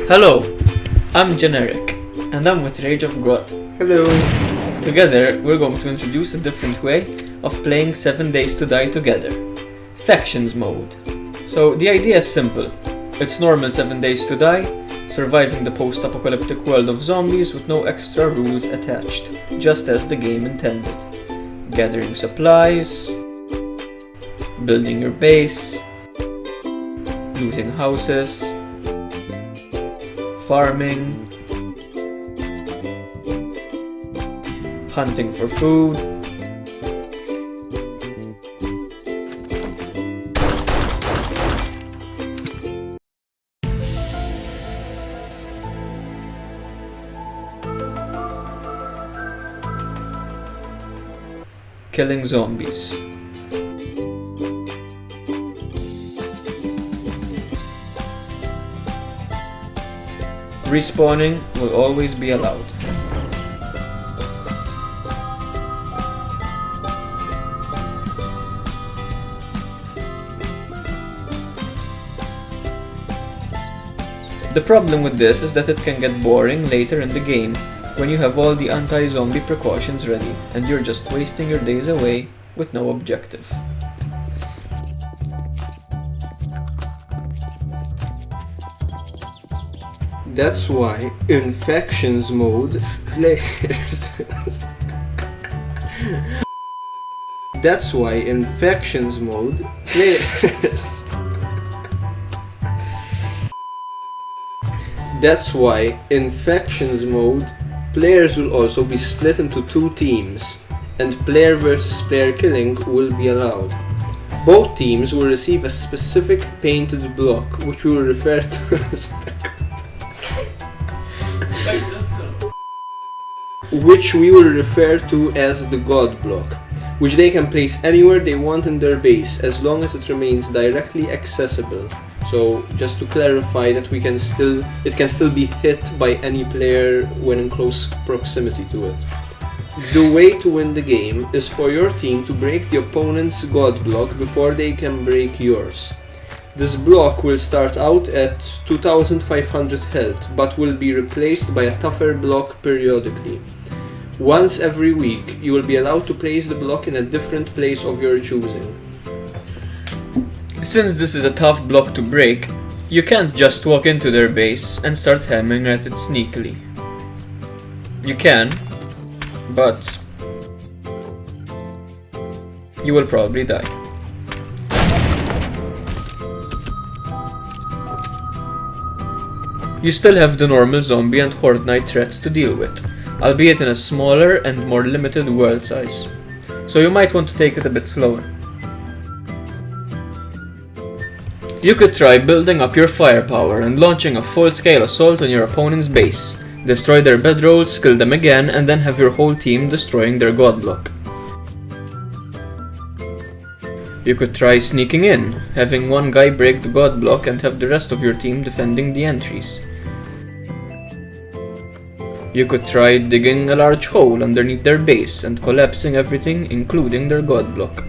Hello, I'm Generic, and I'm with Rage of God. Hello. Together, we're going to introduce a different way of playing 7 Days to Die together. Factions mode. So the idea is simple. It's normal 7 Days to Die, surviving the post-apocalyptic world of zombies with no extra rules attached, just as the game intended. Gathering supplies, building your base, looting houses, farming, hunting for food, killing zombies. Respawning will always be allowed. The problem with this is that it can get boring later in the game when you have all the anti-zombie precautions ready and you're just wasting your days away with no objective. That's why in factions mode, players. That's why in factions mode, players. That's why in factions mode, players will also be split into two teams, and player versus player killing will be allowed. Both teams will receive a specific painted block, which we will refer to as the God block, which they can place anywhere they want in their base as long as it remains directly accessible. So just to clarify that it can still be hit by any player when in close proximity to it. The way to win the game is for your team to break the opponent's God block before they can break yours. This block will start out at 2500 health, but will be replaced by a tougher block periodically. Once every week, you will be allowed to place the block in a different place of your choosing. Since this is a tough block to break, you can't just walk into their base and start hammering at it sneakily. You can, but you will probably die. You still have the normal zombie and horde night threats to deal with, albeit in a smaller and more limited world size. So you might want to take it a bit slower. You could try building up your firepower and launching a full-scale assault on your opponent's base, destroy their bedrolls, kill them again, and then have your whole team destroying their god block. You could try sneaking in, having one guy break the god block and have the rest of your team defending the entries. You could try digging a large hole underneath their base and collapsing everything, including their god block.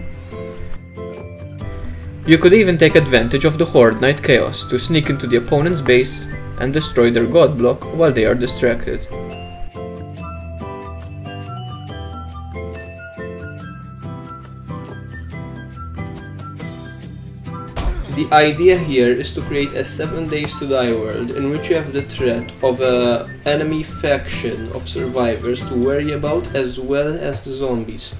You could even take advantage of the Horde Night chaos to sneak into the opponent's base and destroy their god block while they are distracted. The idea here is to create a 7 Days to Die world in which you have the threat of an enemy faction of survivors to worry about as well as the zombies.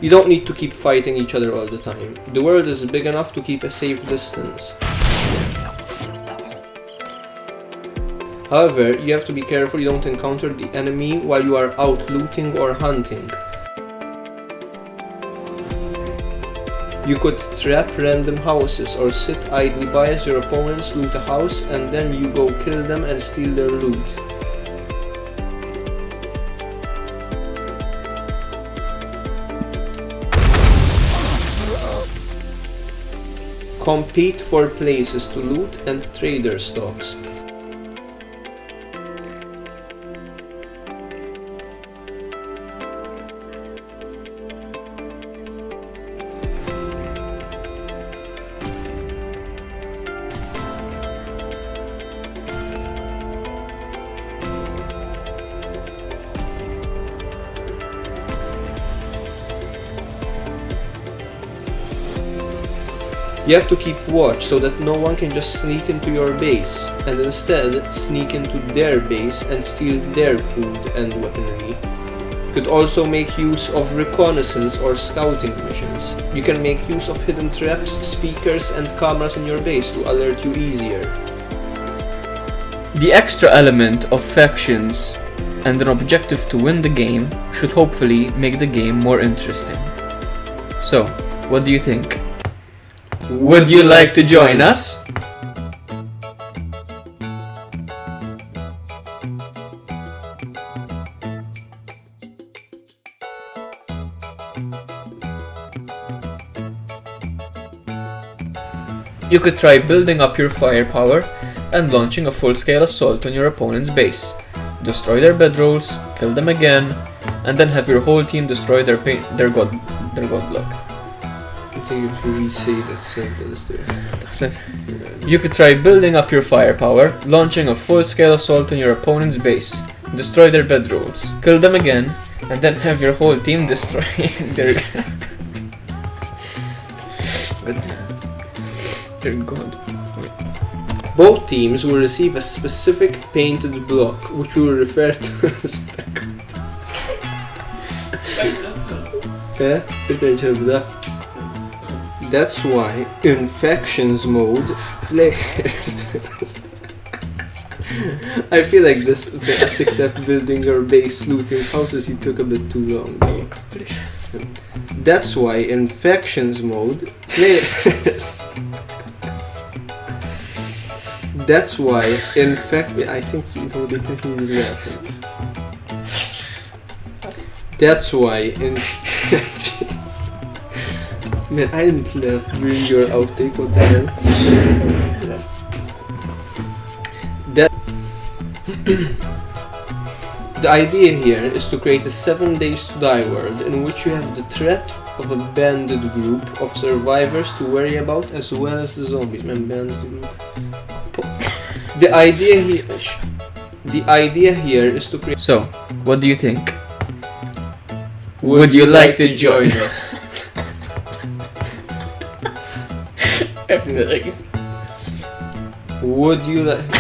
You don't need to keep fighting each other all the time. The world is big enough to keep a safe distance. However, you have to be careful you don't encounter the enemy while you are out looting or hunting. You could trap random houses or sit idly by as your opponents loot a house and then you go kill them and steal their loot. Compete for places to loot and trader stocks. You have to keep watch so that no one can just sneak into your base, and instead sneak into their base and steal their food and weaponry. You could also make use of reconnaissance or scouting missions. You can make use of hidden traps, speakers, and cameras in your base to alert you easier. The extra element of factions and an objective to win the game should hopefully make the game more interesting. So, what do you think? Would you like to join us? You could try building up your firepower and launching a full-scale assault on your opponent's base. Destroy their bedrolls, kill them again, and then have your whole team destroy their god block. I think if you re-say that sentence there. You could try building up your firepower, launching a full-scale assault on your opponent's base, destroy their bedrolls, kill them again, and then have your whole team destroy their god. Both teams will receive a specific painted block, which we will refer to as the That's why in factions mode, players. I feel like the epic step building your base, looting houses, you took a bit too long. That's why in factions mode, players. That's why in fact I think you know they can hear me laughing. That's why in factions. Man, I didn't laugh during your outtake, what the hell? The idea here is to create a 7 days to die world in which you have the threat of a banded group of survivors to worry about as well as the zombies. Man, banded group. The idea here is to create. So, what do you think? Would you like to join us? Would you like?